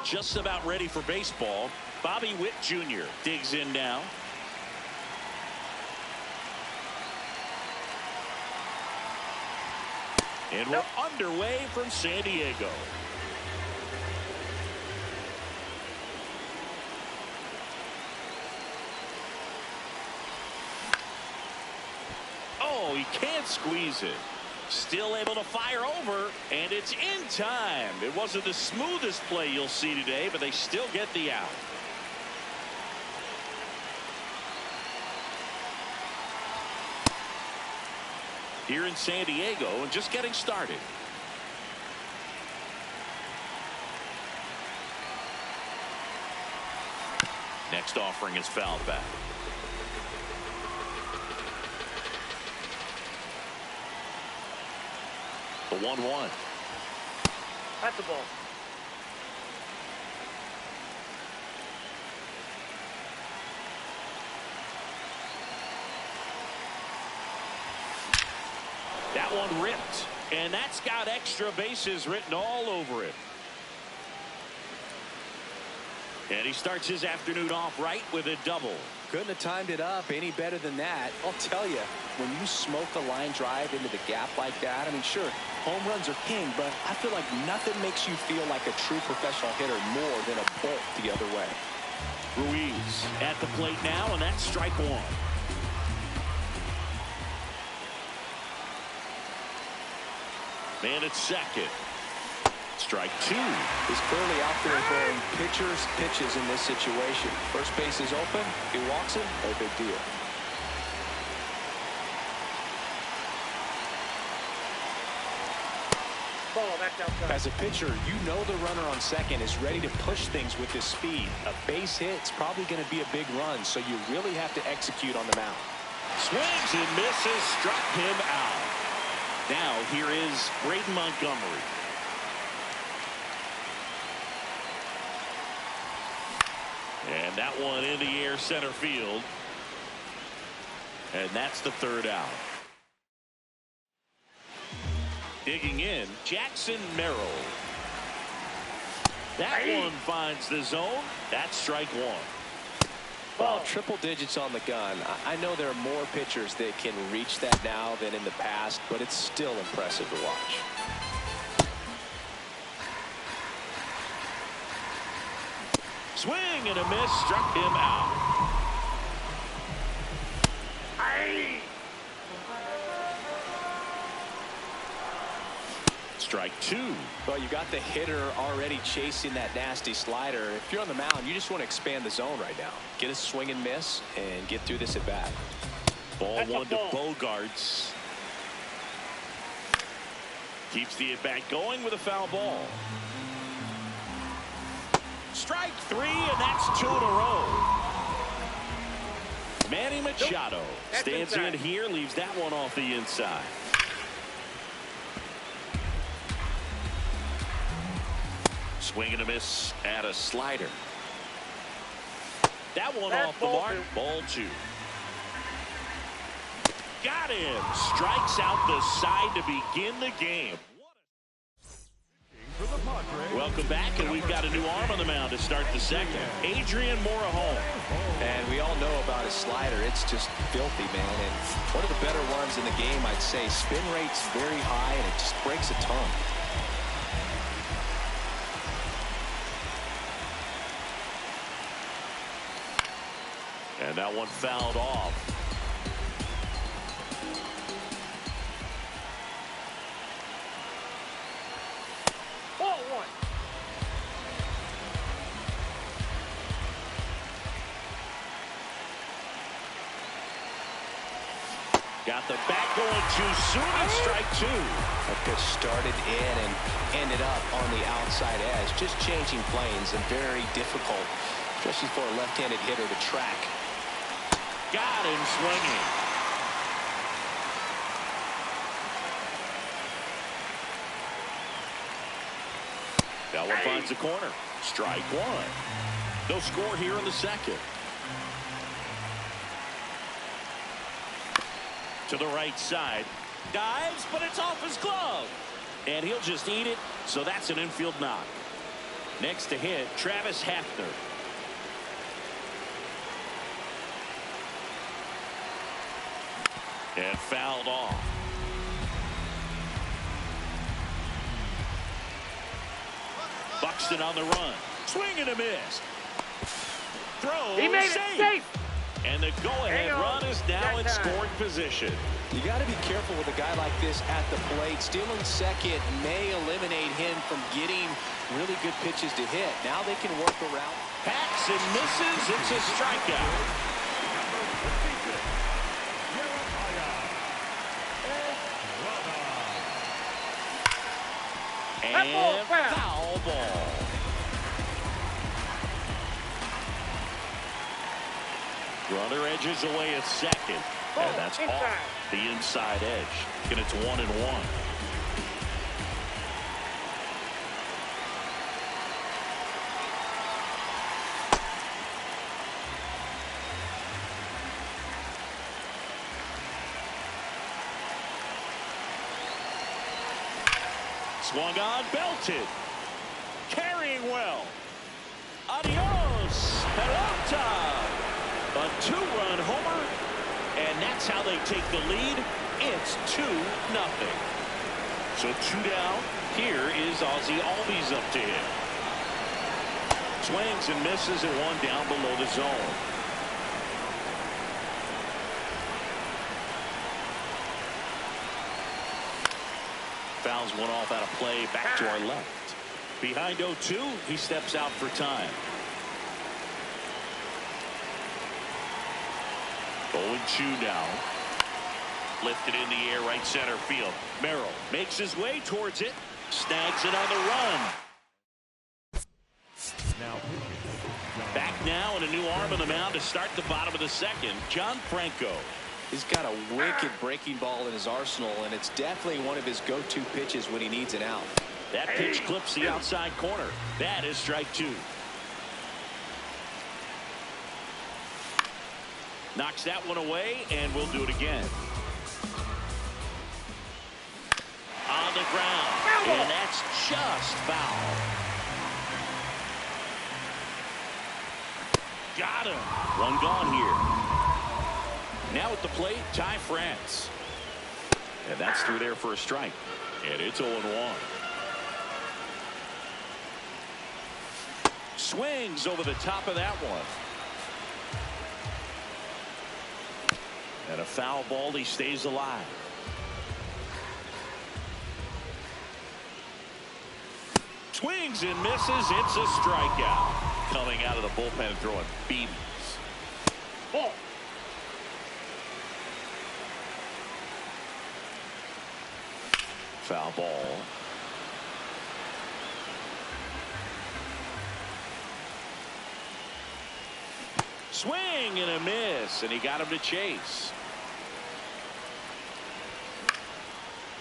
just about ready for baseball. Bobby Witt Jr. digs in now. And we're underway from San Diego. Oh, he can't squeeze it. Still able to fire over, and it's in time. It wasn't the smoothest play you'll see today, but they still get the out. Here in San Diego and just getting started. Next offering is fouled back. The 1-1. At the ball. That one ripped, and that's got extra bases written all over it. And he starts his afternoon off right with a double. Couldn't have timed it up any better than that. I'll tell you, when you smoke a line drive into the gap like that, I mean, sure, home runs are king, but I feel like nothing makes you feel like a true professional hitter more than a bolt the other way. Ruiz at the plate now, and that's strike one. Man at second. Strike two. He's clearly out there throwing pitchers pitches in this situation. First base is open. He walks him. No big deal. Ball back outside. As a pitcher, you know the runner on second is ready to push things with his speed. A base hit's probably going to be a big run, so you really have to execute on the mound. Swings and misses. Struck him out. Now here is Braden Montgomery. And that one in the air center field. And that's the third out. Digging in, Jackson Merrill. That one finds the zone. That's strike one. Well, triple digits on the gun. I know there are more pitchers that can reach that now than in the past, but it's still impressive to watch. Swing and a miss, struck him out. Strike two. Well, you got the hitter already chasing that nasty slider. If you're on the mound, you just want to expand the zone right now. Get a swing and miss and get through this at bat. Ball one to Bogarts. Keeps the at bat going with a foul ball. Strike three, and that's two in a row. Manny Machado stands in here, leaves that one off the inside. Swing and a miss at a slider. That one off the mark. Ball two. Got him. Strikes out the side to begin the game. Welcome back, and we've got a new arm on the mound to start the second. Adrian Morejon. And we all know about his slider. It's just filthy, man. And one of the better ones in the game, I'd say. Spin rate's very high, and it just breaks a ton. And that one fouled off. Ball one. Got the bat going too soon, and strike two. That pitch started in and ended up on the outside edge. Just changing planes and very difficult, especially for a left-handed hitter to track. Got him swinging. That one finds the corner. Strike one. No score here in the second. To the right side. Dives, but it's off his glove. And he'll just eat it, so that's an infield knock. Next to hit, Travis Hafner. And fouled off. Buxton on the run. Swing and a miss. Throw. He made it safe. And the go-ahead run is now in scoring position. You got to be careful with a guy like this at the plate. Stealing second may eliminate him from getting really good pitches to hit. Now they can work around. Hacks and misses. It's a strikeout. And foul ball. Runner edges away at second. And that's off the inside edge. And it's 1-1. Swung on, belted. Carrying well. Adios, pelota. A 2-run homer. And that's how they take the lead. It's 2-0. So 2 down. Here is Ozzie Albies up to hit. Swings and misses at 1 down below the zone. Fouls one off out of play. Back to our left. Behind 0-2, he steps out for time. 0-2 now. Lifted in the air, right center field. Merrill makes his way towards it. Snags it on the run. Back now and a new arm on the mound to start the bottom of the second. John Franco. He's got a wicked breaking ball in his arsenal, and it's definitely one of his go-to pitches when he needs an out. That pitch clips the outside corner. That is strike 2. Knocks that one away, and we'll do it again. On the ground, and that's just foul. Got him. One gone here. Now at the plate, Ty France. And that's through there for a strike. And it's 0-1. Swings over the top of that one. And a foul ball. He stays alive. Swings and misses. It's a strikeout. Coming out of the bullpen and throwing beams. Ball. Foul ball. Swing and a miss, and he got him to chase.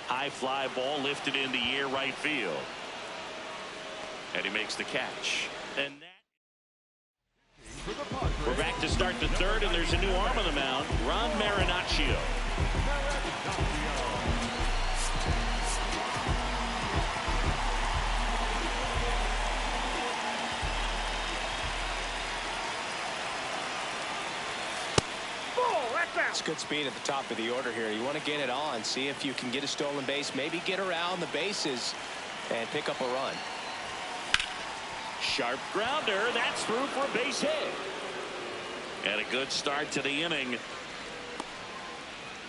High fly ball lifted in the air, right field. And he makes the catch. And we're back to start the third, and there's a new arm on the mound, Ron Marinaccio. It's good speed at the top of the order here. You want to get it on, see if you can get a stolen base, maybe get around the bases and pick up a run. Sharp grounder. That's through for a base hit. And a good start to the inning.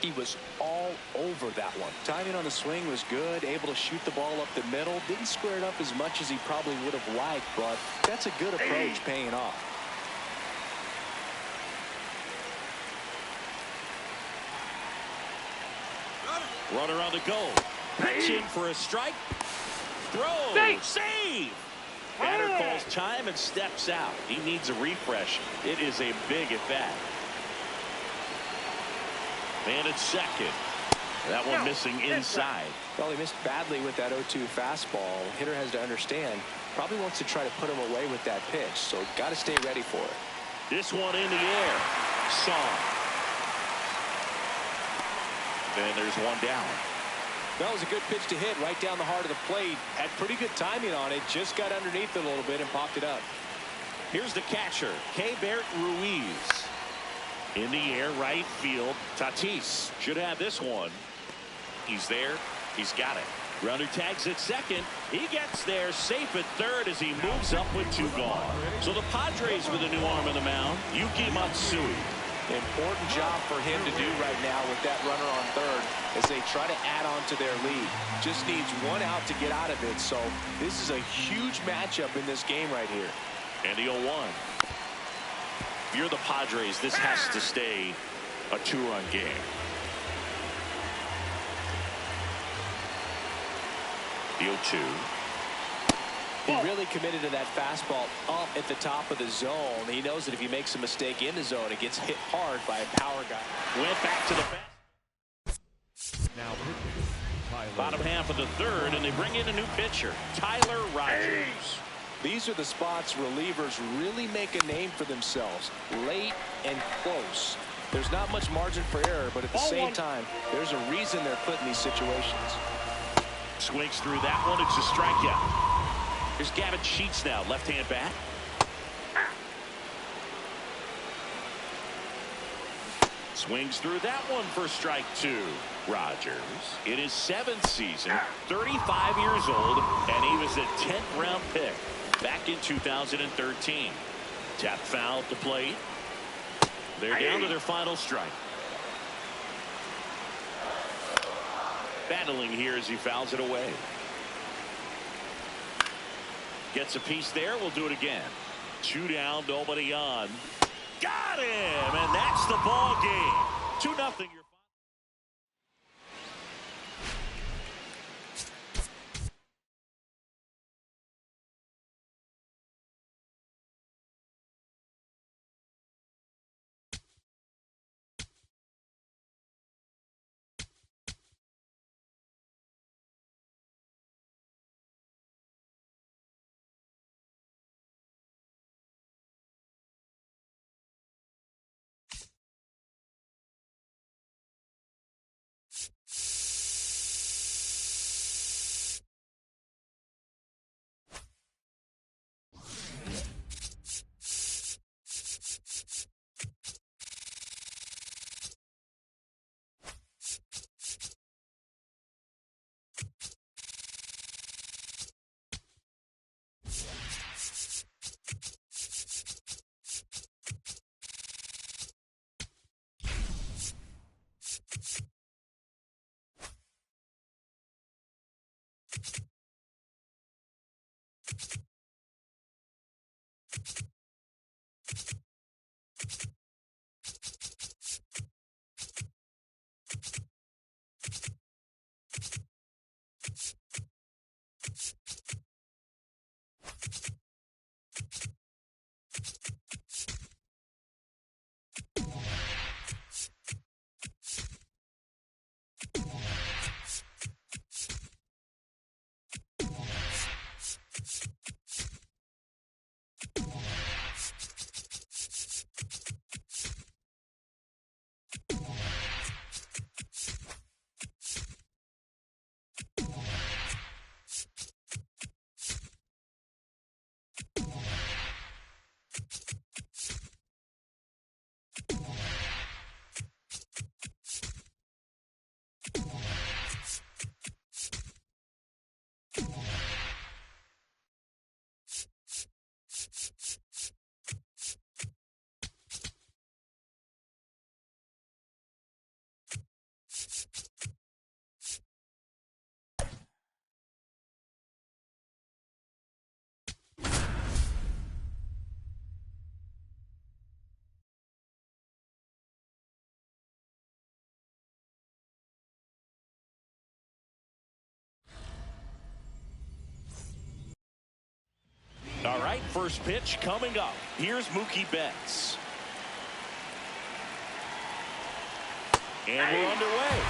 He was all over that one. Timing on the swing was good, able to shoot the ball up the middle. Didn't square it up as much as he probably would have liked, but that's a good approach paying off. Runner on the go. Pitching for a strike. Throw. Save. Batter calls time and steps out. He needs a refresh. It is a big at bat. And it's second. That one missing inside. Well, he missed badly with that 0-2 fastball. Hitter has to understand. Probably wants to try to put him away with that pitch. So got to stay ready for it. This one in the air. Song. And there's one down. That was a good pitch to hit right down the heart of the plate. Had pretty good timing on it. Just got underneath it a little bit and popped it up. Here's the catcher, Keibert Ruiz. In the air, right field. Tatis should have this one. He's there. He's got it. Runner tags at second. He gets there safe at third as he moves up with 2 gone. So the Padres with a new arm on the mound, Yuki Matsui. Important job for him to do right now with that runner on third as they try to add on to their lead. Just needs 1 out to get out of it. So this is a huge matchup in this game right here. And the 0-1. If you're the Padres, this has to stay a 2-run game. The 0-2. He really committed to that fastball up at the top of the zone. He knows that if he makes a mistake in the zone, it gets hit hard by a power guy. Went back to the fence. Now bottom half of the third, and they bring in a new pitcher, Tyler Rogers. These are the spots relievers really make a name for themselves. Late and close. There's not much margin for error, but at the same time, there's a reason they're put in these situations. Swings through that one. It's a strikeout. Here's Gavin Sheets now, left-hand bat. Swings through that one for strike 2. Rogers in his 7th season, 35 years old, and he was a 10th-round pick back in 2013. Tap foul at the plate. They're down to their final strike. Battling here as he fouls it away. Gets a piece there. We'll do it again. 2 down, nobody on. Got him, and that's the ball game. 2-0. All right, first pitch coming up. Here's Mookie Betts. And we're underway.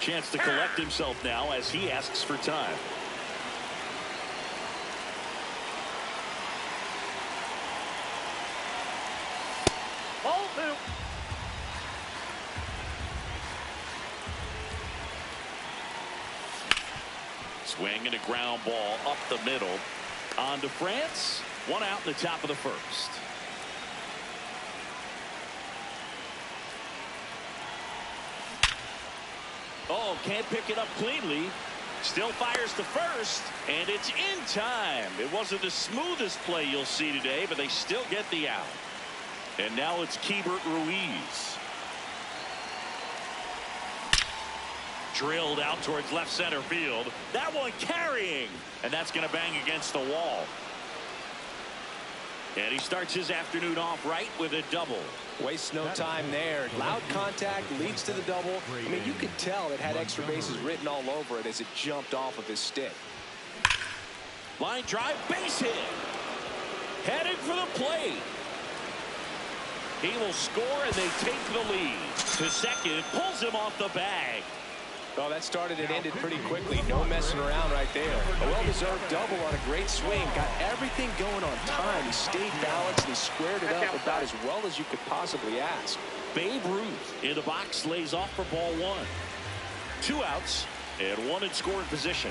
Chance to collect himself now as he asks for time. Ball two. Swing and a ground ball up the middle. On to France. One out in the top of the first. Oh, can't pick it up cleanly. Still fires to first, and it's in time. It wasn't the smoothest play you'll see today, but they still get the out. And now it's Keibert Ruiz. Drilled out towards left center field. That one carrying, and that's going to bang against the wall. And he starts his afternoon off right with a double. Wastes no time there. Loud contact leads to the double. I mean, you could tell it had extra bases written all over it as it jumped off of his stick. Line drive, base hit. Headed for the plate. He will score, and they take the lead. To second, pulls him off the bag. Oh, that started and ended pretty quickly. No messing around right there. A well-deserved double on a great swing. Got everything going on time. He stayed balanced and he squared it up about as well as you could possibly ask. Babe Ruth in the box lays off for ball one. 2 outs and 1 in scoring position.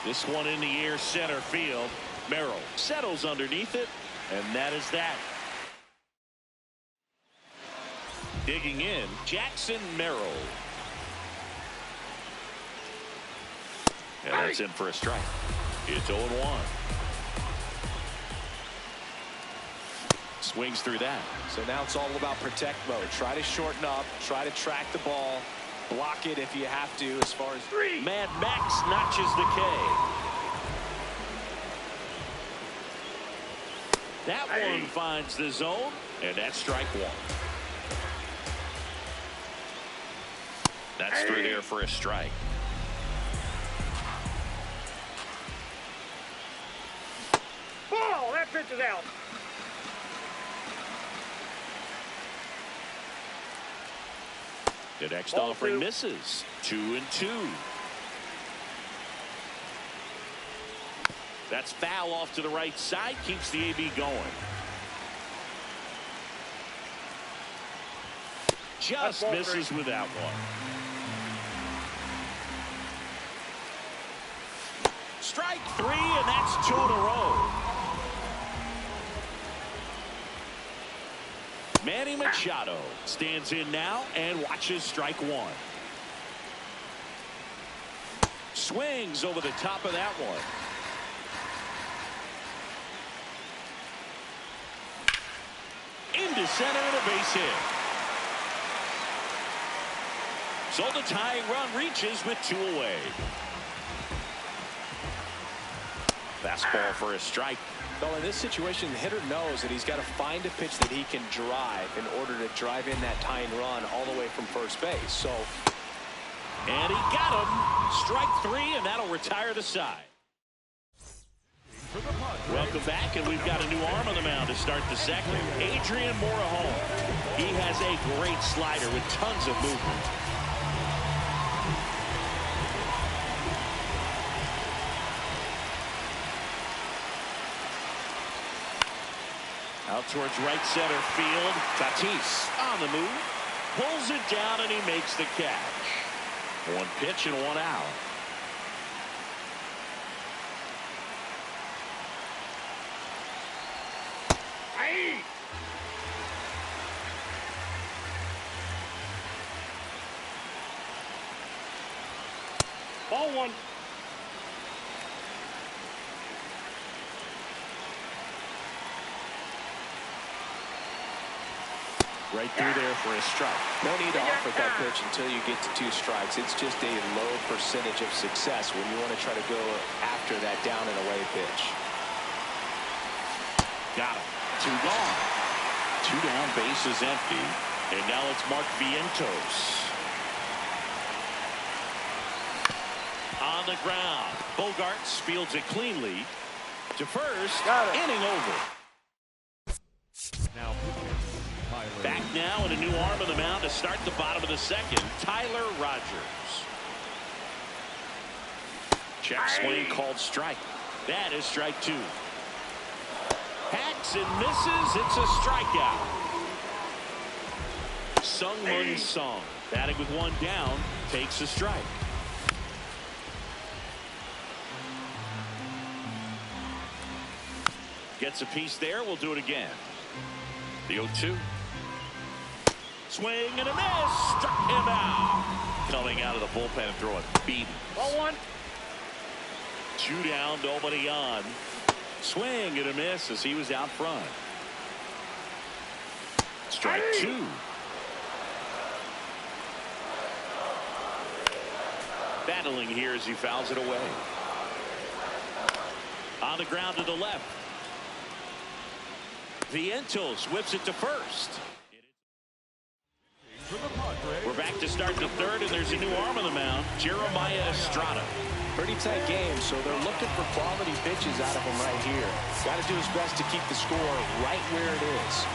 This one in the air center field. Merrill settles underneath it, and that is that. Digging in, Jackson Merrill. And that's in for a strike. It's 0-1. Swings through that. So now it's all about protect mode. Try to shorten up, try to track the ball, block it if you have to. As far as Mad Max notches the K. That one finds the zone, and that's strike 1. That's through there for a strike. Ball, that pitch is out. The next Ball offering 2. misses. 2-2. That's foul off to the right side. Keeps the AB going. Just misses with that one. Strike 3, and that's 2 in a row. Manny Machado stands in now and watches strike 1. Swings over the top of that one. Into center and a base hit. So the tying run reaches with 2 away. Fastball for a strike. Well, in this situation, the hitter knows that he's got to find a pitch that he can drive in order to drive in that tying run all the way from first base. So, and he got him. Strike 3, and that'll retire the side. Welcome back, and we've got a new arm on the mound to start the second. Adrian Morejon. He has a great slider with tons of movement. Out towards right center field. Tatis on the move. Pulls it down, and he makes the catch. 1 pitch and 1 out. Ball 1. Right through there for a strike. no need to offer that pitch until you get to 2 strikes. It's just a low percentage of success when you want to try to go after that down and away pitch. Got him. 2 gone. 2 down, base is empty. And now it's Mark Vientos. On the ground. Bogarts fields it cleanly to first. Got it. Inning over. Now back now and a new arm on the mound to start the bottom of the second. Tyler Rogers. Check swing called strike. That is strike 2. Hacks and misses. It's a strikeout. Sung-Mun Song batting with 1 down takes a strike. Gets a piece there. We'll do it again. The 0-2. Swing and a miss. Struck him out. Coming out of the bullpen and throwing beat. Ball 1. 2 down, nobody on. Swing and a miss as he was out front. Strike 2. Battling here as he fouls it away. On the ground to the left. Vientos whips it to first. We're back to start the third, and there's a new arm on the mound, Jeremiah Estrada. Pretty tight game, so they're looking for quality pitches out of him right here. Got to do his best to keep the score right where it is.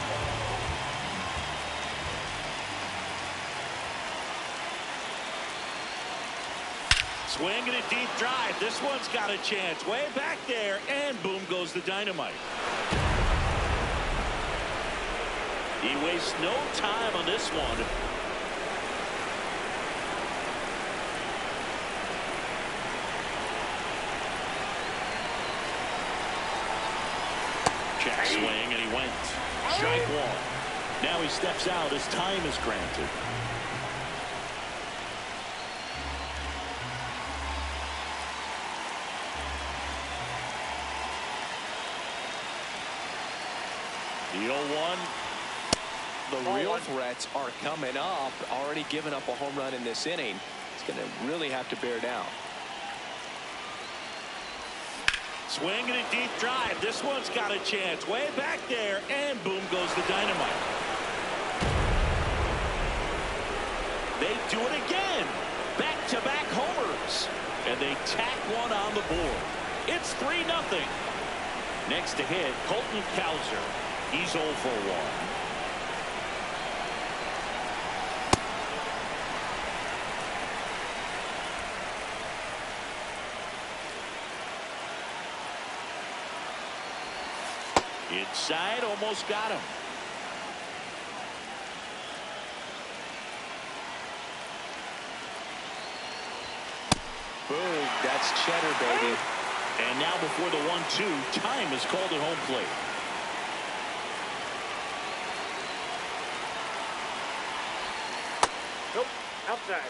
Swing and a deep drive. This one's got a chance. Way back there, and boom goes the dynamite. He wastes no time on this one. Check swing, and he went. Strike 1. Now he steps out as time is granted. The 0-1. The real threats are coming up. Already given up a home run in this inning. It's going to really have to bear down. Swing and a deep drive. This one's got a chance. Way back there, and boom goes the dynamite. They do it again. Back-to-back homers. And they tack one on the board. It's 3-0. Next to hit, Colton Cowser. He's 0 for 1. Inside, almost got him. Boom, that's cheddar, baby. And now before the 1-2, time is called at home plate. Nope, outside.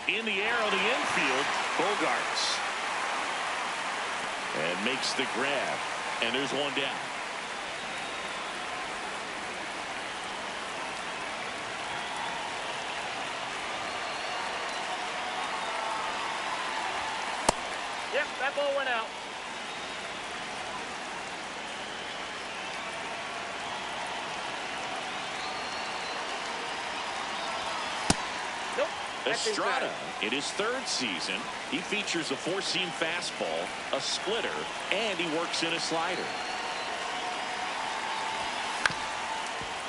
In the air on the infield, Bogarts. And makes the grab. And there's 1 down. Yep, that ball went out. Nope. Estrada, in his 3rd season, he features a 4-seam fastball, a splitter, and he works in a slider.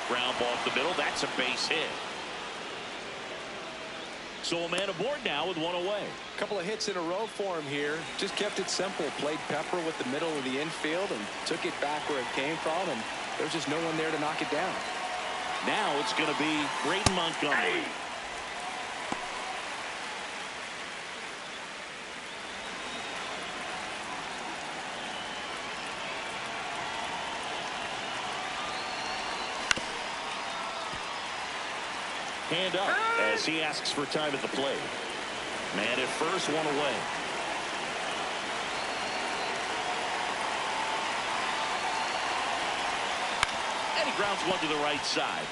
Ground ball up the middle. That's a base hit. So a man aboard now with 1 away. A couple of hits in a row for him here. Just kept it simple. Played pepper with the middle of the infield and took it back where it came from, and there's just no one there to knock it down. Now it's going to be Braden Montgomery. Hand up as he asks for time at the plate. Man at first, 1 away. And he grounds one to the right side.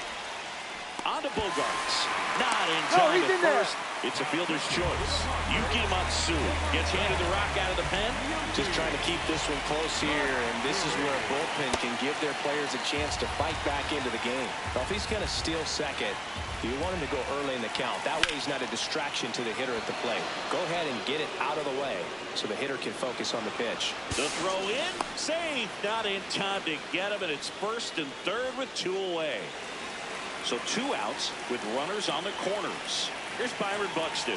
On to Bogarts. Not in No, time he's at in there. first. It's a fielder's choice. Yuki Matsu gets handed the rock out of the pen. Just trying to keep this one close here, and this is where a bullpen can give their players a chance to fight back into the game. Well, if he's going to steal second, you want him to go early in the count. That way he's not a distraction to the hitter at the plate. Go ahead and get it out of the way so the hitter can focus on the pitch. The throw in, safe, not in time to get him, and it's first and third with 2 away. So 2 outs with runners on the corners. Here's Byron Buxton.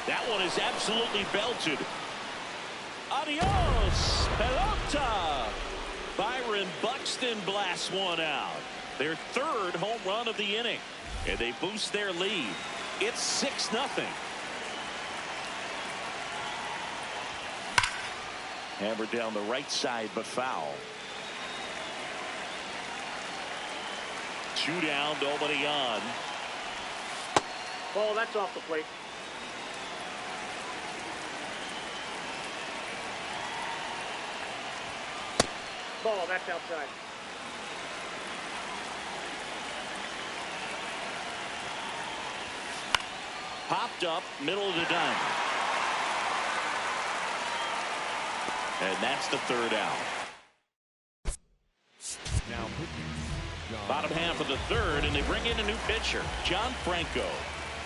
That one is absolutely belted. Adios, pelota. Byron Buxton blasts one out. Their 3rd home run of the inning, and they boost their lead. It's 6-0. Hammered down the right side, but foul. 2 down, nobody on. Ball, that's off the plate. Ball, that's outside. Popped up, middle of the diamond. And that's the 3rd out. Now, Bottom half of the 3rd, and they bring in a new pitcher, John Franco.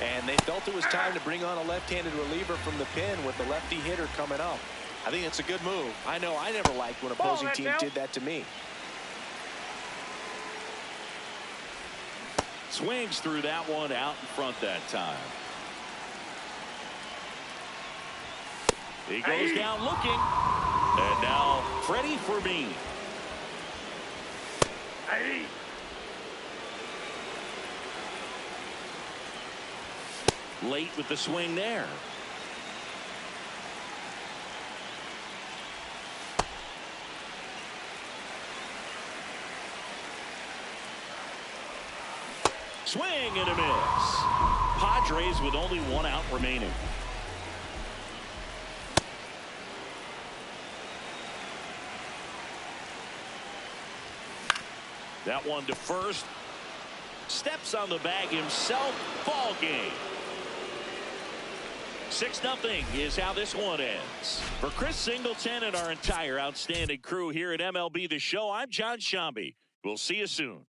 And they felt it was time to bring on a left-handed reliever from the pen with the lefty hitter coming up. I think it's a good move. I know I never liked when opposing teams did that to me. Swings through that one out in front that time. He goes down looking. And now Freddie Fermin. Late with the swing there. Swing and a miss. Padres with only 1 out remaining. That one to first. Steps on the bag himself. Ball game. 6-0 is how this one ends. For Chris Singleton and our entire outstanding crew here at MLB The Show, I'm John Shambi. We'll see you soon.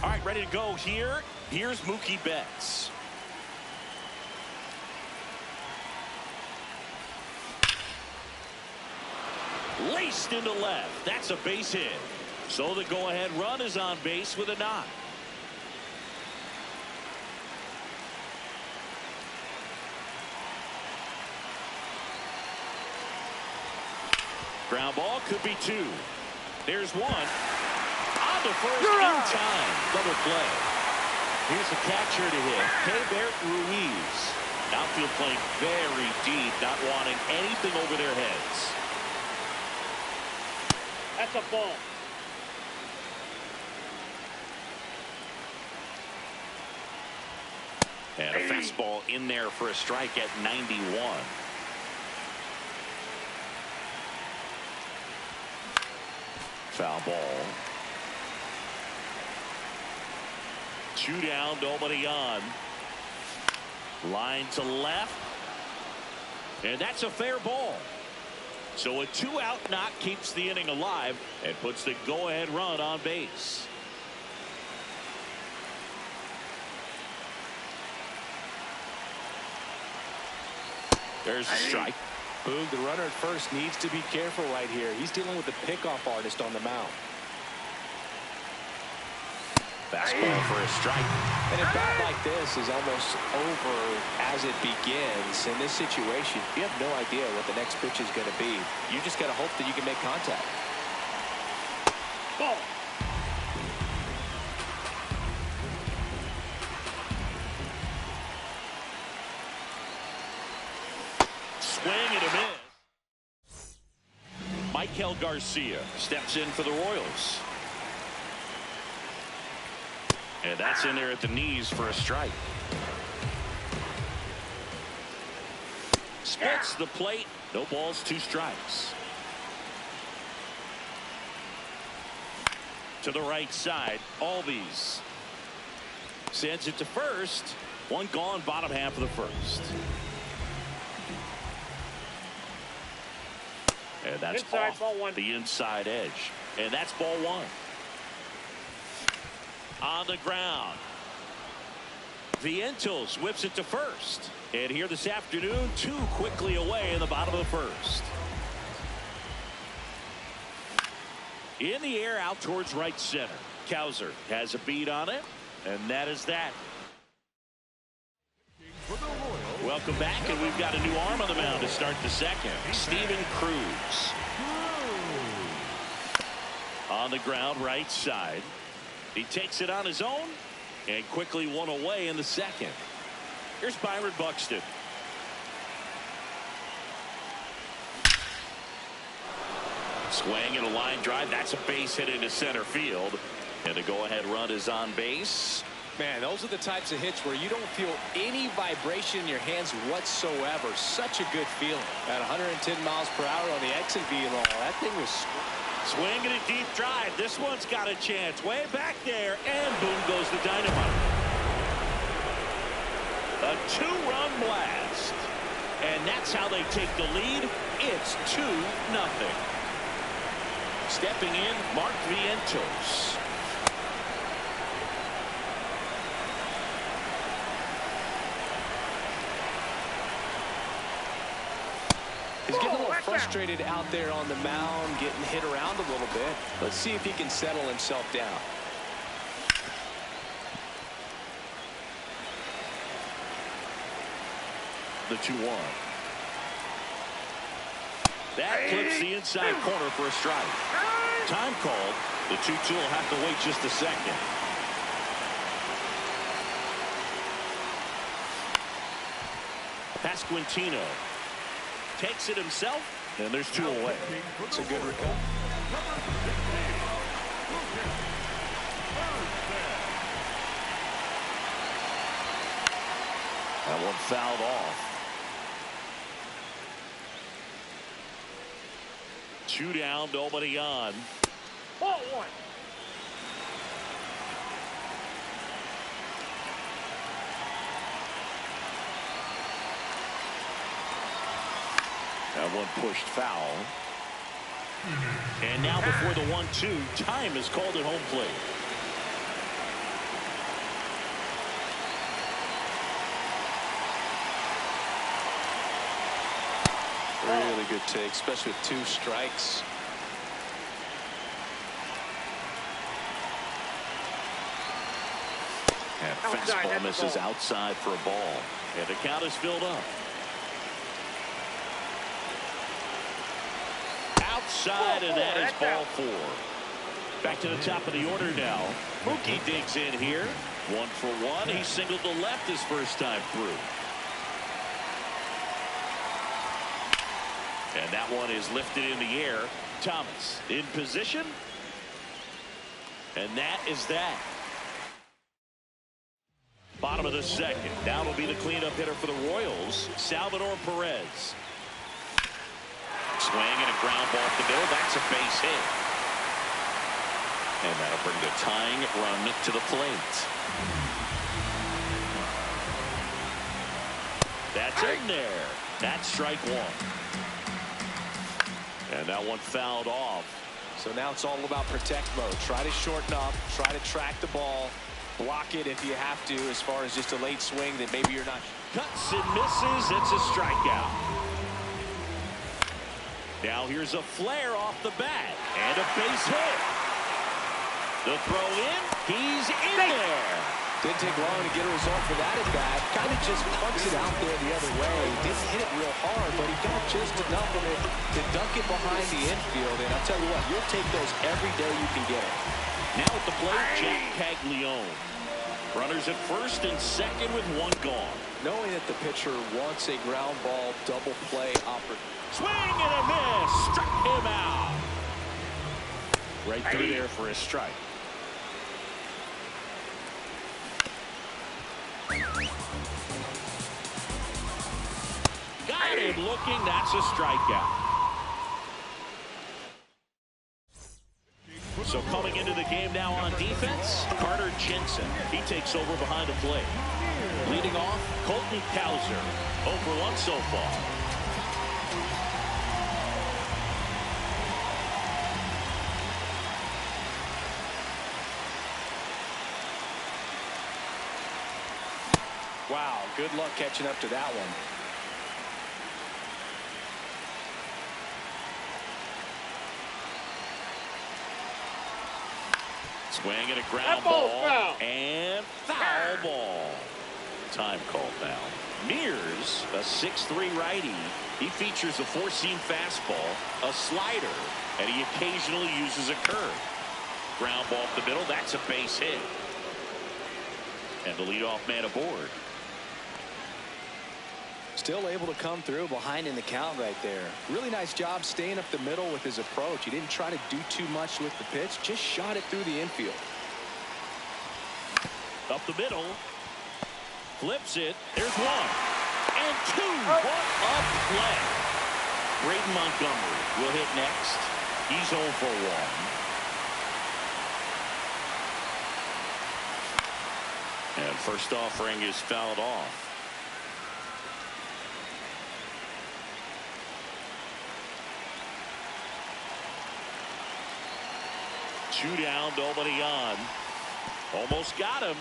All right, ready to go here. Here's Mookie Betts. Laced into left. That's a base hit. So the go-ahead run is on base with a knock. Ground ball could be two. There's one. On to first in time. Double play. Here's the catcher to hit. Keibert Ruiz. Outfield playing very deep, not wanting anything over their heads. That's a ball. And a fastball in there for a strike at 91. Foul ball. 2 down, nobody on. Line to left. And that's a fair ball. So a 2-out knock keeps the inning alive and puts the go-ahead run on base. There's a strike. Boog, the runner at first needs to be careful right here. He's dealing with the pickoff artist on the mound. Fastball for a strike. And a bat like this is almost over as it begins. In this situation, you have no idea what the next pitch is going to be. You just got to hope that you can make contact. Ball. Swing and a miss. Michael Garcia steps in for the Royals. And that's in there at the knees for a strike. Splits the plate. No balls, 2 strikes. To the right side, Albies sends it to first. 1 gone, bottom half of the first. And that's inside, off ball 1. the inside edge. And that's ball 1. On the ground. Vientos whips it to first. And here this afternoon, 2 quickly away in the bottom of the first. In the air out towards right center. Cowser has a beat on it. And that is that. Welcome back, and we've got a new arm on the mound to start the second. Steven Cruz. On the ground right side. He takes it on his own and quickly 1 away in the second. Here's Byron Buxton. Swing and a line drive. That's a base hit into center field. And the go-ahead run is on base. Man, those are the types of hits where you don't feel any vibration in your hands whatsoever. Such a good feeling. At 110 miles per hour on the exit velo, that thing was swinging a deep drive. This one's got a chance. Way back there, and boom goes the dynamite. A 2-run blast. And that's how they take the lead. It's 2-0. Stepping in, Mark Vientos. He's getting a little frustrated out there on the mound, getting hit around a little bit. Let's see if he can settle himself down. The 2-1. That clips the inside corner for a strike. Time called. The 2-2 will have to wait just a second. Pasquantino takes it himself, and there's 2 away. It's a good recovery. That one fouled off. 2 down, nobody on. Ball 1. That one pushed foul. And now before the 1-2, time is called at home plate. Really good take, especially with 2 strikes. And fastball misses outside for a ball. And the count is filled up. Outside, and that is ball 4. Back to the top of the order now. Mookie digs in here. 1 for 1. He singled to left his first time through. And that one is lifted in the air. Thomas in position. And that is that. Bottom of the second. Now will be the cleanup hitter for the Royals, Salvador Perez. Swing and a ground ball to the middle. That's a base hit. And that'll bring the tying run to the plate. That's in there. That's strike 1. And that one fouled off. So now it's all about protect mode. Try to shorten up, try to track the ball, block it if you have to, as far as just a late swing that maybe you're not. Cuts and misses. It's a strikeout. Now here's a flare off the bat and a base hit. The throw in. He's in there. Didn't take long to get a result for that at bat. Kind of just punts it out there the other way. Didn't hit it real hard, but he got just enough of it to dunk it behind the infield. And I'll tell you what, you'll take those every day you can get them. Now at the plate, Jack Caglione. Runners at first and second with 1 gone. Knowing that the pitcher wants a ground ball double play opportunity. Swing and a miss. Struck him out. Right through there for a strike. Got him looking. That's a strikeout. So coming into the game now on defense, Carter Jensen. He takes over behind the plate. Leading off, Colton Cowser. 0 for 1 so far. Wow, good luck catching up to that one. Swing and a ground ball. And foul ball. Time called now. Mears, a 6'3" righty. He features a 4-seam fastball, a slider, and he occasionally uses a curve. Ground ball up the middle. That's a base hit. And the leadoff man aboard. Still able to come through behind in the count right there. Really nice job staying up the middle with his approach. He didn't try to do too much with the pitch, just shot it through the infield. Up the middle. Flips it. There's 1. And 2. What a play. Braden Montgomery will hit next. He's 0 for 1. And first offering is fouled off. Two down, nobody on. Almost got him.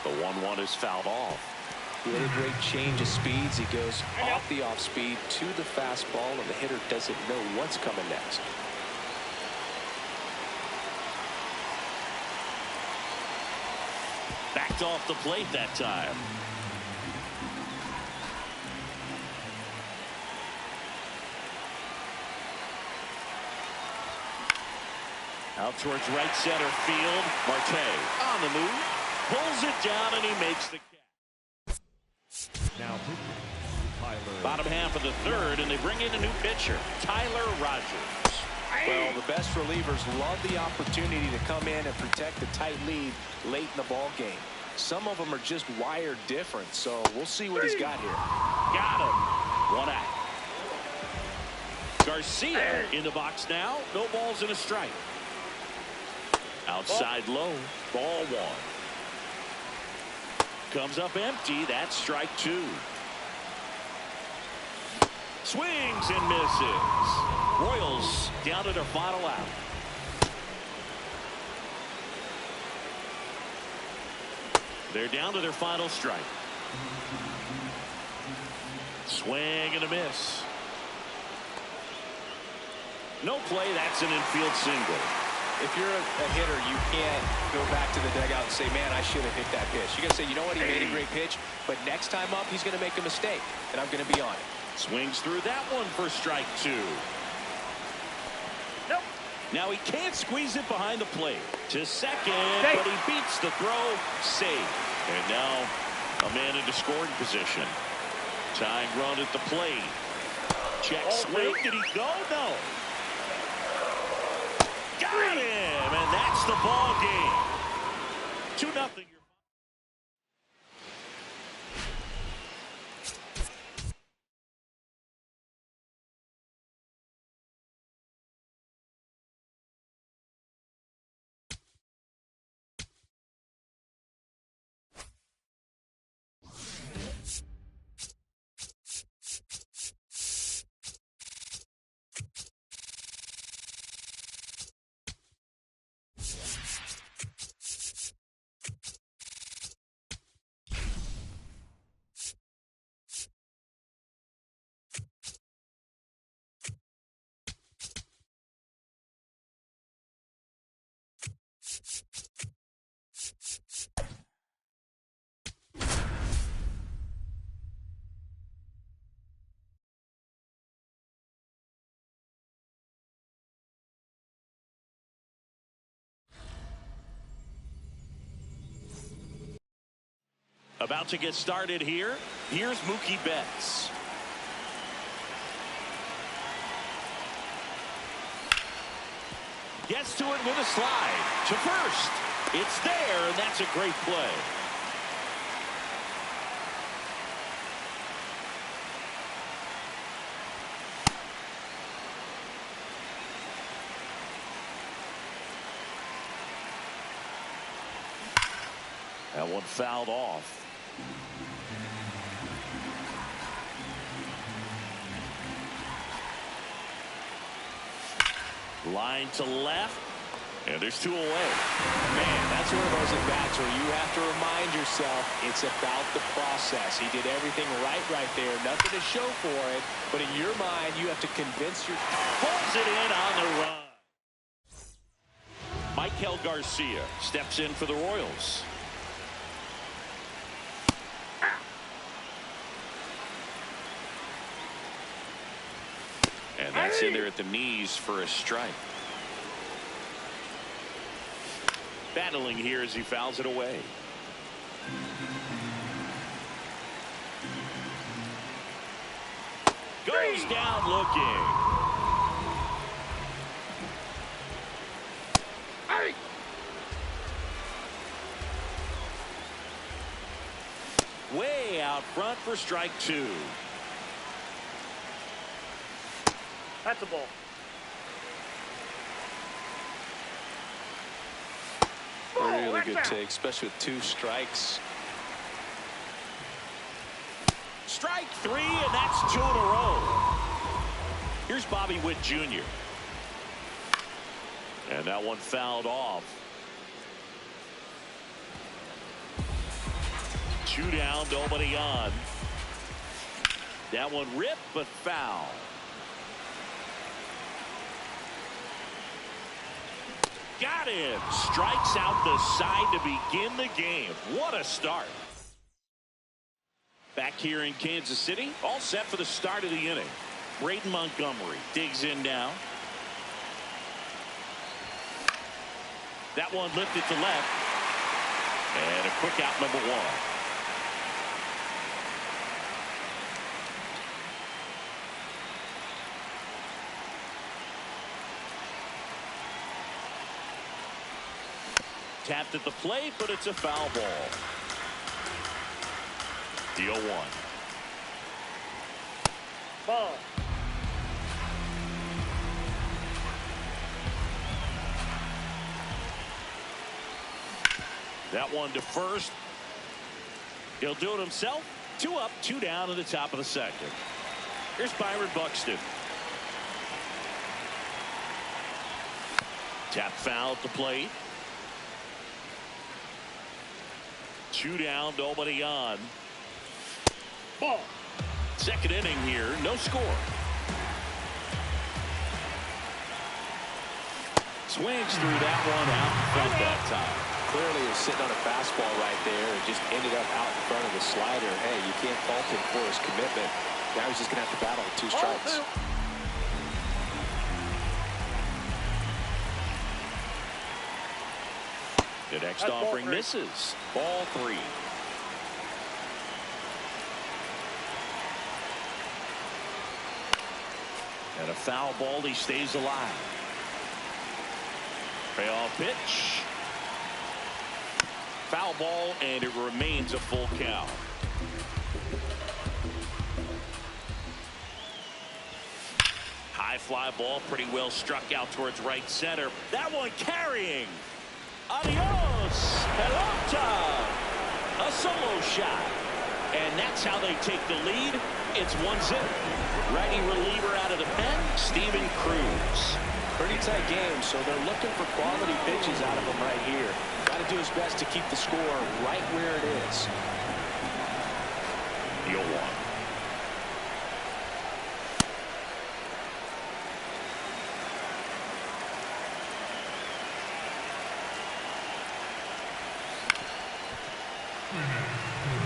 The 1-1 is fouled off. He had a great change of speeds. He goes off the off speed to the fastball, and the hitter doesn't know what's coming next. Backed off the plate that time. Out towards right center field. Marte on the move. Pulls it down, and he makes the catch. Now, Tyler. Bottom half of the third, and they bring in a new pitcher, Tyler Rogers. Well, the best relievers love the opportunity to come in and protect a tight lead late in the ball game. Some of them are just wired different, so we'll see what he's got here. Got him. 1 out. Garcia in the box now. No balls and a strike. Outside low. Ball 1. Comes up empty. That's strike 2. Swings and misses. Royals down to their final out. They're down to their final strike. Swing and a miss. No play. That's an infield single. If you're a hitter, you can't go back to the dugout and say, man, I should have hit that pitch. You got to say, you know what, he made a great pitch, but next time up, he's going to make a mistake, and I'm going to be on it. Swings through that one for strike 2. Nope. Now he can't squeeze it behind the plate. To second, but he beats the throw. Safe. And now a man into scoring position. Tying run at the plate. Check swing. Did he go? No. Got him, and that's the ball game. 2-0. About to get started here. Here's Mookie Betts. Gets to it with a slide. To first. It's there, and that's a great play. That one fouled off. Line to left, and there's 2 away. Man, that's one of those at-bats where you have to remind yourself it's about the process. He did everything right there. Nothing to show for it, but in your mind, you have to convince your... Pulls it in on the run. Michael Garcia steps in for the Royals. And that's in there at the knees for a strike. Battling here as he fouls it away. Goes down looking. Way out front for strike 2. That's a ball. Really good take, especially with 2 strikes. Strike 3, and that's 2 in a row. Here's Bobby Witt Jr. And that one fouled off. 2 down, nobody on. That one ripped, but foul. Got him. Strikes out the side to begin the game. What a start. Back here in Kansas City, all set for the start of the inning. Braden Montgomery digs in now. That one lifted to left. And a quick out, number 1. Tapped at the plate, but it's a foul ball. The 0-1. Ball. That one to first. He'll do it himself. 2 up, 2 down in the top of the second. Here's Byron Buxton. Tap foul at the plate. 2 down, nobody on. Ball. Second inning here, no score. Swings through that one out in front that time. Clearly he was sitting on a fastball right there and just ended up out in front of the slider. Hey, you can't fault him for his commitment. Now he's just going to have to battle with 2 strikes. The next offering misses. Ball 3. And a foul ball. He stays alive. Payoff pitch. Foul ball, and it remains a full count. High fly ball, pretty well struck out towards right center. That one carrying. Adios, pelota. A solo shot. And that's how they take the lead. It's 1-0. Righty reliever out of the pen, Steven Cruz. Pretty tight game, so they're looking for quality pitches out of him right here. Got to do his best to keep the score right where it is. The 0-1.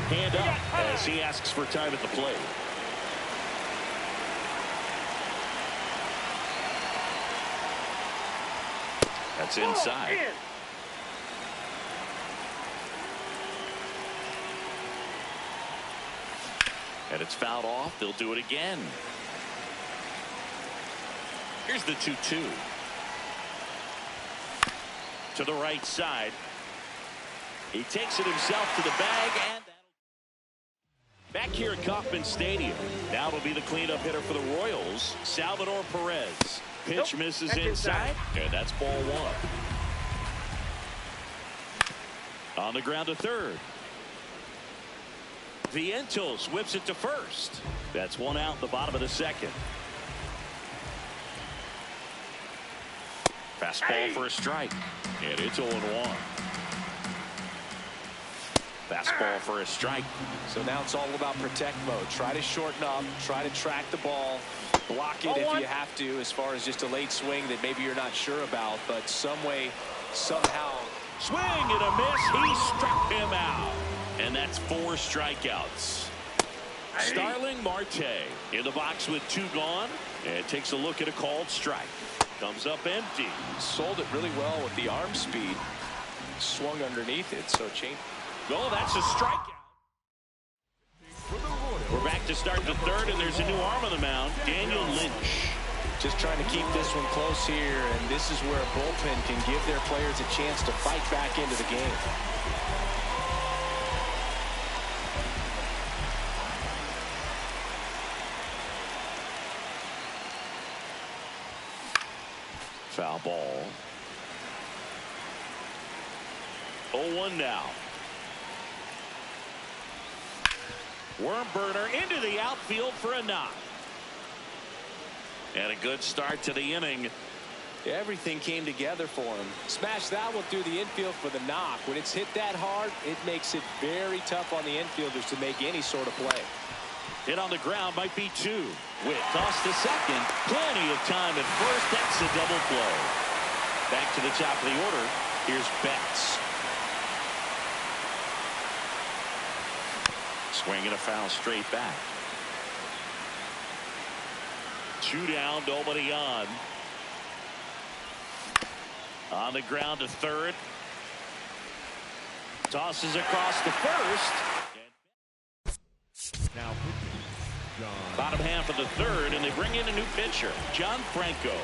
Hand up as he asks for time at the plate. That's inside. And it's fouled off. They'll do it again. Here's the 2-2. To the right side. He takes it himself to the bag, and back here at Kauffman Stadium. Now it'll be the cleanup hitter for the Royals, Salvador Perez. Pitch misses inside, and that's ball 1. On the ground to third. Vientos whips it to first. That's 1 out in the bottom of the second. Fastball for a strike, and it's 0-1. Fastball for a strike. So now it's all about protect mode. Try to shorten up, try to track the ball, block it if you have to, as far as just a late swing that maybe you're not sure about, but some way, somehow. Swing and a miss. He struck him out. And that's 4 strikeouts. Starling Marte in the box with 2 gone, and takes a look at a called strike. Comes up empty. Sold it really well with the arm speed. Swung underneath it, so change. Oh, that's a strikeout. We're back to start the third, and there's a new arm on the mound, Daniel Lynch. Just trying to keep this one close here, and this is where a bullpen can give their players a chance to fight back into the game. Foul ball. 0-1 now. Worm burner into the outfield for a knock. And a good start to the inning. Everything came together for him. Smash that one through the infield for the knock. When it's hit that hard, it makes it very tough on the infielders to make any sort of play. Hit on the ground might be 2. Witt toss to second. Plenty of time at first. That's a double play. Back to the top of the order. Here's Betts. Swinging a foul straight back. 2 down, nobody on. On the ground to third. Tosses across to first. Now, John. Bottom half of the third, and they bring in a new pitcher, John Franco.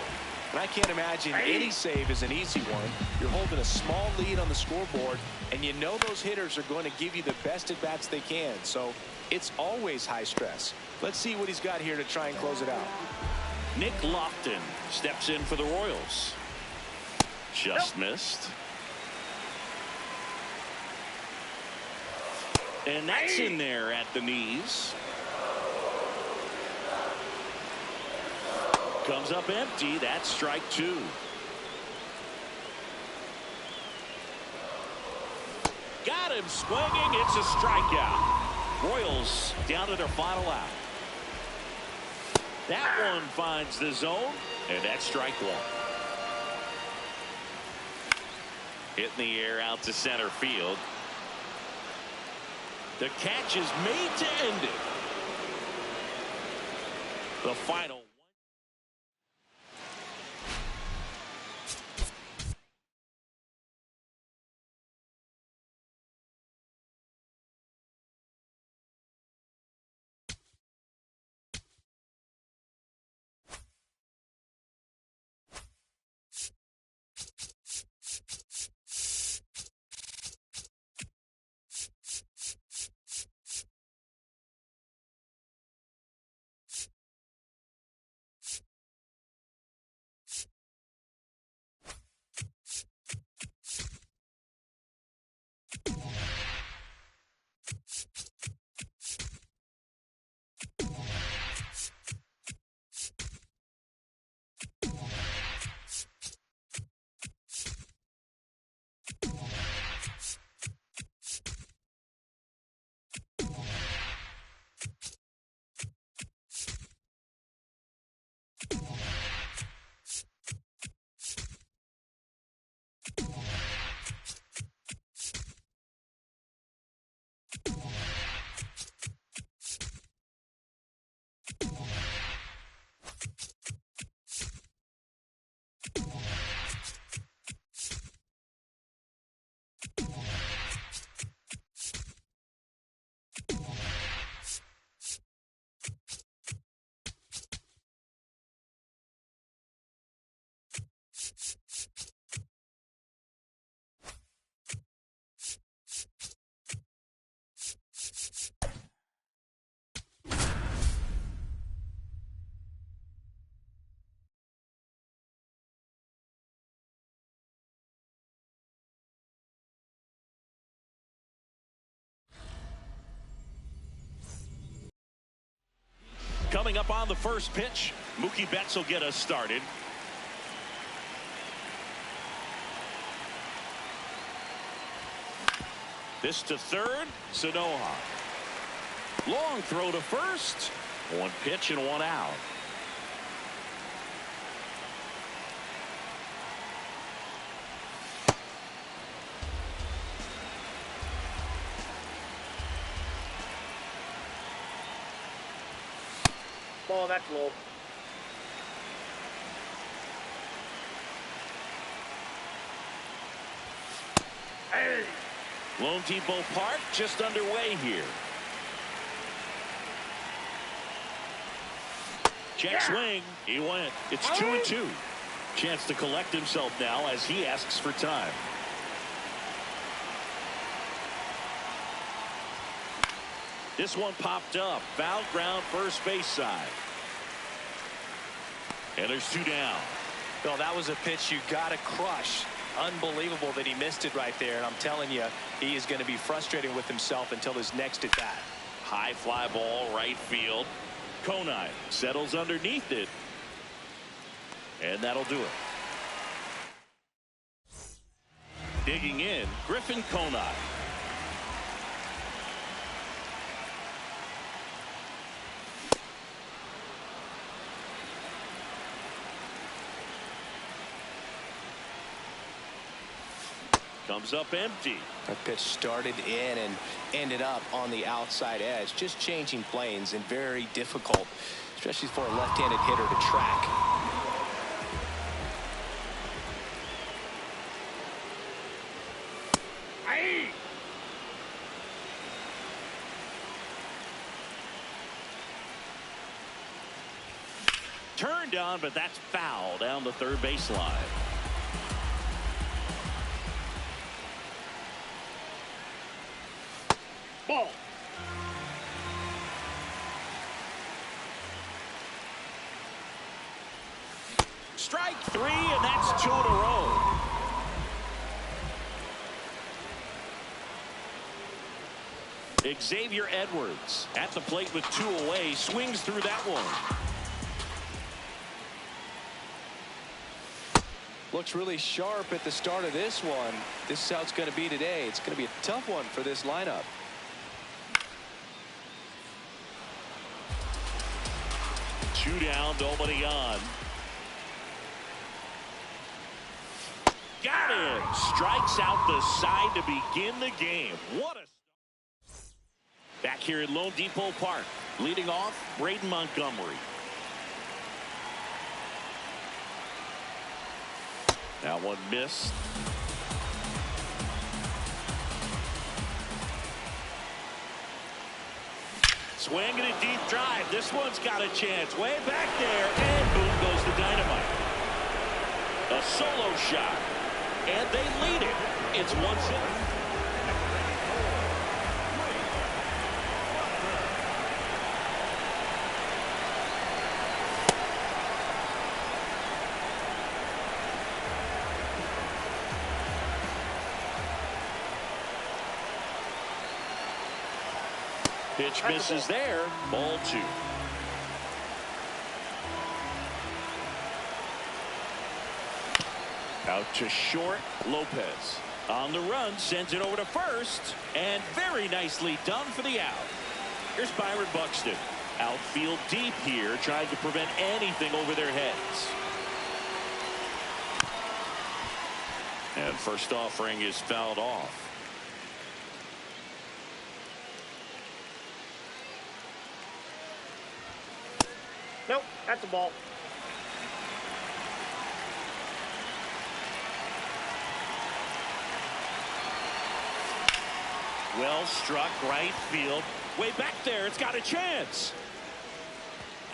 And I can't imagine any save is an easy one. You're holding a small lead on the scoreboard, and you know those hitters are going to give you the best at-bats they can. So it's always high stress. Let's see what he's got here to try and close it out. Nick Lofton steps in for the Royals. Just missed. And that's in there at the knees. Comes up empty. That's strike 2. Got him swinging. It's a strikeout. Royals down to their final out. That one finds the zone, and that's strike 1. Hit in the air out to center field. The catch is made to end it. The final. Coming up on the first pitch, Mookie Betts will get us started. This to third, Sanoha. Long throw to first. 1 pitch and 1 out. Ball, that's low. Hey. Lone Depot Park just underway here. Check swing. He went. It's 2-2. Chance to collect himself now as he asks for time. This one popped up. Foul ground first base side. And there's 2 down. Well, that was a pitch you got to crush. Unbelievable that he missed it right there. And I'm telling you, he is going to be frustrated with himself until his next at bat. High fly ball right field. Conine settles underneath it. And that'll do it. Digging in, Griffin Conine. Comes up empty. That pitch started in and ended up on the outside edge. Just changing planes and very difficult, especially for a left-handed hitter to track. Aye. Turned on, but that's foul down the third baseline. Ball. Strike three, and that's 2 in a row. Xavier Edwards at the plate with 2 away, swings through that one. Looks really sharp at the start of this one. This is how it's going to be today. It's going to be a tough one for this lineup. Two down, nobody on. Got him. Strikes out the side to begin the game. What a start. Back here at Lone Depot Park, leading off, Braden Montgomery. That one missed. Swing and a deep drive. This one's got a chance. Way back there. And boom goes the dynamite. A solo shot. And they lead it. It's 1-0. Pitch misses there. Ball 2. Out to short. Lopez on the run, sends it over to first, and very nicely done for the out. Here's Byron Buxton. Outfield deep here, trying to prevent anything over their heads. And first offering is fouled off. Nope, that's a ball. Well struck, right field. Way back there, it's got a chance.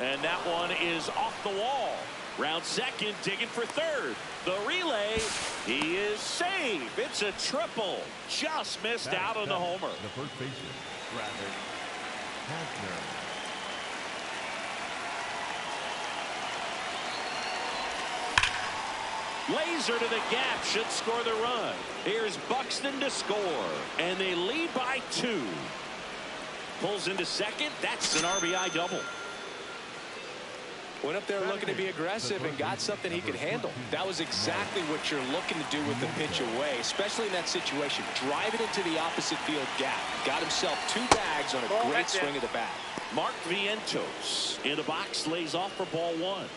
And that one is off the wall. Round second, digging for third. The relay, he is safe. It's a triple. Just missed out on the homer. The first baseman, Bradley Hafner. Laser to the gap, should score the run. Here's Buxton to score, and they lead by 2. Pulls into second. That's an RBI double. Went up there looking to be aggressive and got something he could handle. That was exactly what you're looking to do with the pitch away, especially in that situation. Drive it into the opposite field gap. Got himself 2 bags on a great swing of the bat. Mark Vientos in the box, lays off for ball 1.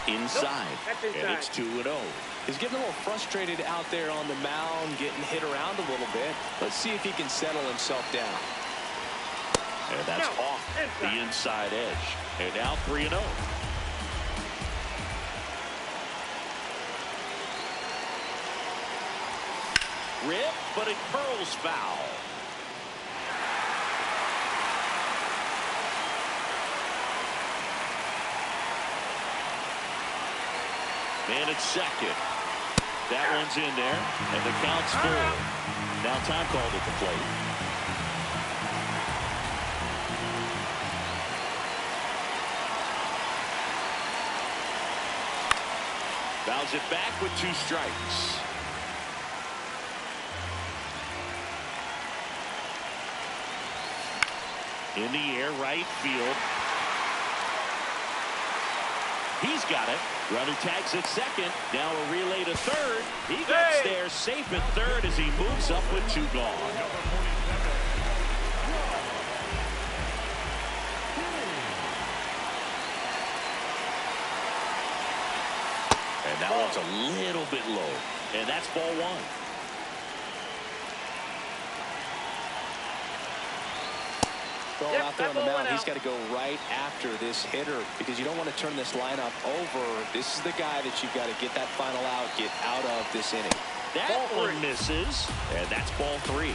Inside, nope, and it's 2-0. He's getting a little frustrated out there on the mound, getting hit around a little bit. Let's see if he can settle himself down. And that's off the inside edge. And now 3-0. Rip, but it curls foul. Man at second. That one's in there, and the count's full. Now time called at the plate. Fouls it back with 2 strikes. In the air, right field. He's got it. Runner tags at second. Now a relay to third. He gets there safe at third as he moves up with 2 gone. And that one's a little bit low. And that's ball 1. Well, out there on the mound, he's got to go right after this hitter because you don't want to turn this lineup over. This is the guy that you've got to get that final out, get out of this inning. That one misses, and that's ball 3.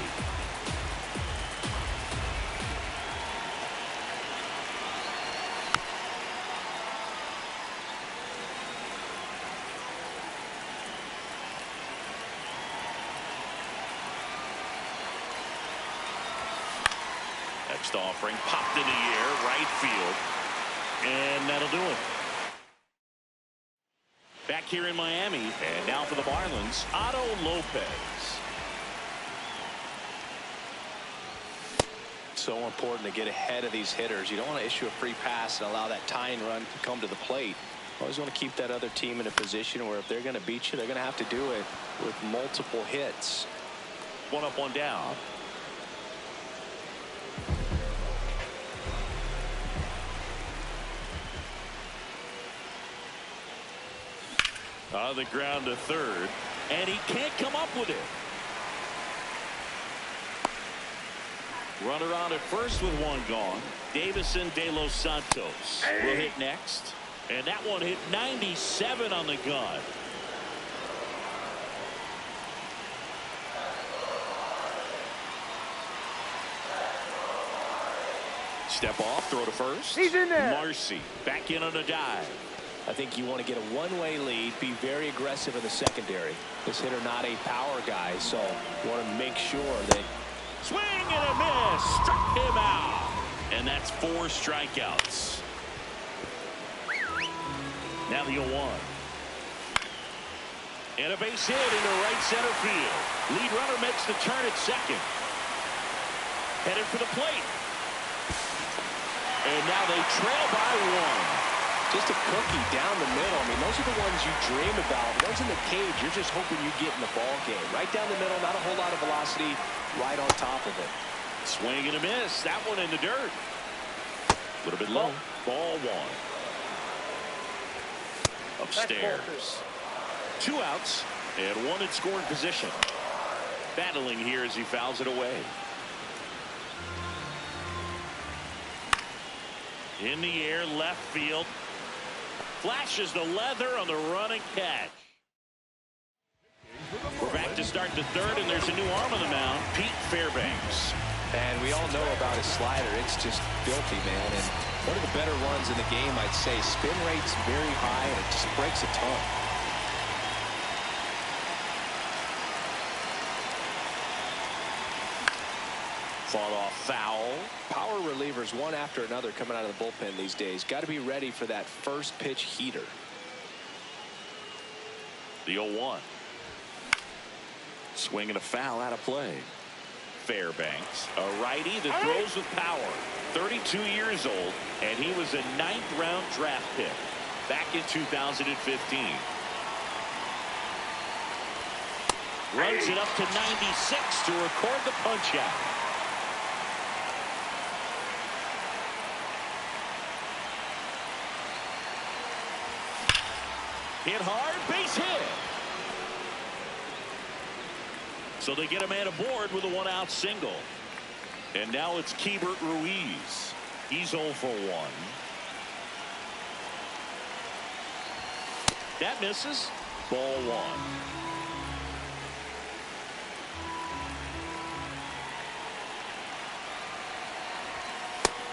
Next offering popped in the air, right field, and that'll do it. Back here in Miami, and now for the Marlins, Otto Lopez. So important to get ahead of these hitters. You don't want to issue a free pass and allow that tying run to come to the plate. Always want to keep that other team in a position where if they're going to beat you, they're going to have to do it with multiple hits. 1 up, 1 down. On the ground to third, and he can't come up with it. Runner on at first with 1 gone. Davison de los Santos will hit next, and that one hit 97 on the gun. Step off, throw to first. He's in there. Marcy back in on a dive. I think you want to get a one-way lead, be very aggressive in the secondary. This hitter not a power guy, so you want to make sure that. Swing and a miss, struck him out, and that's 4 strikeouts. Now the 0-1. And a base hit into right center field. Lead runner makes the turn at second. Headed for the plate. And now they trail by 1. Just a cookie down the middle. I mean, those are the ones you dream about. Ones in the cage, you're just hoping you get in the ball game. Right down the middle, not a whole lot of velocity, right on top of it. Swing and a miss. That one in the dirt. A little bit low. Ball 1. Upstairs. 2 outs and 1 in scoring position. Battling here as he fouls it away. In the air, left field. Flashes the leather on the running catch. We're back to start the third, and there's a new arm on the mound, Pete Fairbanks. And we all know about his slider. It's just filthy, man. And one of the better ones in the game, I'd say. Spin rate's very high, and it just breaks a ton. Fought off foul. Power relievers one after another coming out of the bullpen these days. Got to be ready for that first pitch heater. The 0-1. Swing and a foul out of play. Fairbanks, a righty that throws with power. 32 years old, and he was a 9th round draft pick back in 2015. Runs it up to 96 to record the punch out. Hit hard, base hit. So they get a man aboard with a 1-out single. And now it's Keibert Ruiz. He's 0 for 1. That misses. Ball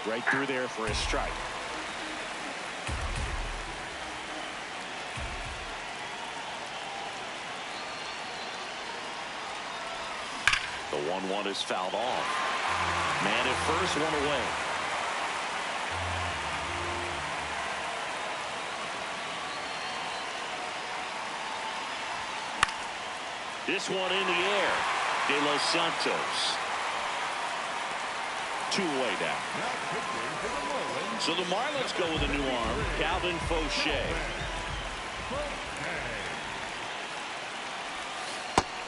1. Right through there for a strike. The 1-1 is fouled off. Man at first, 1 away. This one in the air. De Los Santos. 2 away now. Now pitching for the Marlins. So the Marlins go with a new arm, Calvin Fauché.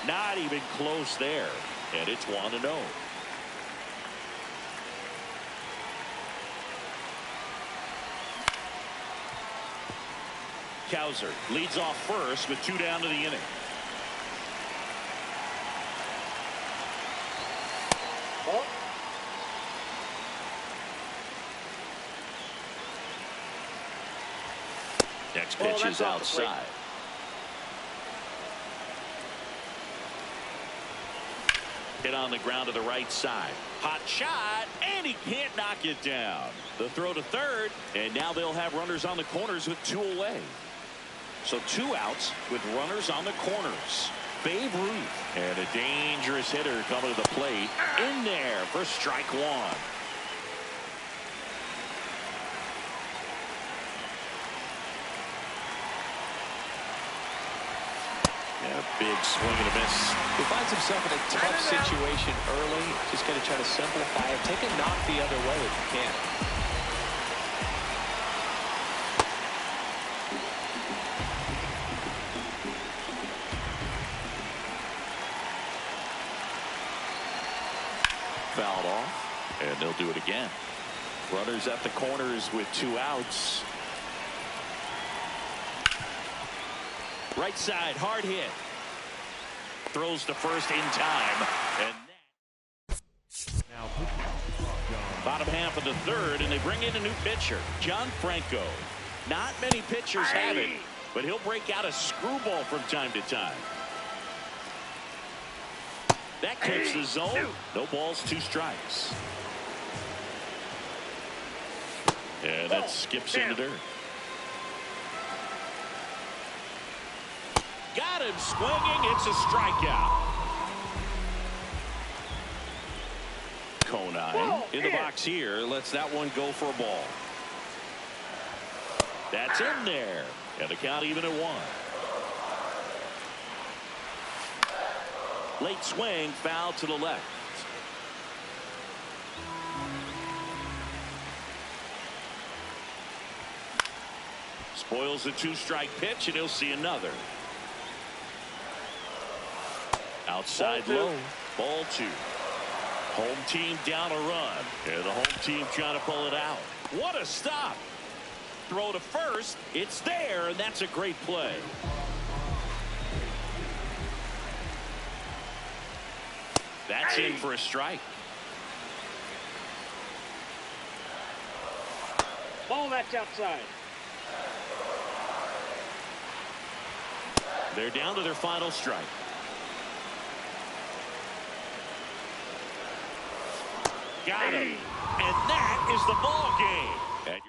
Not even close there, and it's 1-0. Cowser leads off first with 2 down to the inning. Ball. Next pitch is outside. Hit on the ground to the right side. Hot shot, and he can't knock it down. The throw to third, and now they'll have runners on the corners with 2 away. So 2 outs with runners on the corners. Babe Ruth, and a dangerous hitter coming to the plate. In there for strike 1. And a big swing and a miss. He finds himself in a tough situation early. Just going to try to simplify it. Take a knock the other way if you can. Fouled off, and they'll do it again. Runners at the corners with 2 outs. Right side, hard hit. Throws to first in time. And Now pitching. bottom half of the third, and they bring in a new pitcher, John Franco. Not many pitchers have it, but he'll break out a screwball from time to time. That clips the zone. No balls, 2 strikes. And that skips into dirt. Got him swinging. It's a strikeout. Conine in the box here. Lets that one go for a ball. That's in there. And the count even at 1. Late swing, foul to the left. Spoils the 2-strike pitch, and he'll see another. Outside low. Ball 2. Home team down a run. And the home team trying to pull it out. What a stop. Throw to first. It's there, and that's a great play. That's in for a strike. Ball, that's outside. They're down to their final strike. Got him. And that is the ball game. And